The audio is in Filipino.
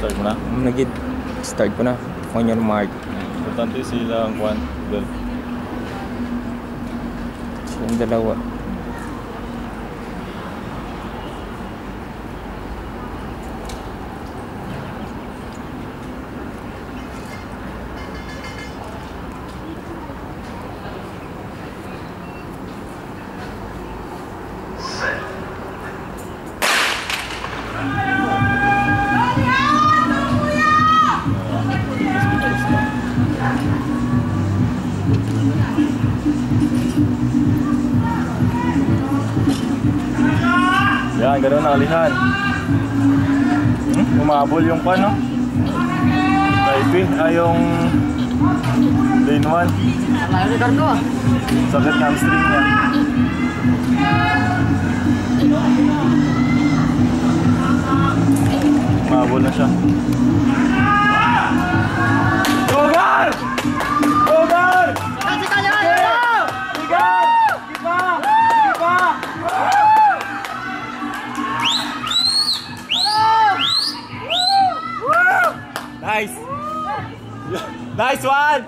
Start mo na? Start ko na. On your mark. Importante sila ang kwan. Well. Yung dalawa. Yan, gano'n nakalihan. Umabol yung pan, no? Maybe, yung lane 1. Sakit ng hamstring niya. Umabol na siya. Gogar! Gogar! Nice! Nice one!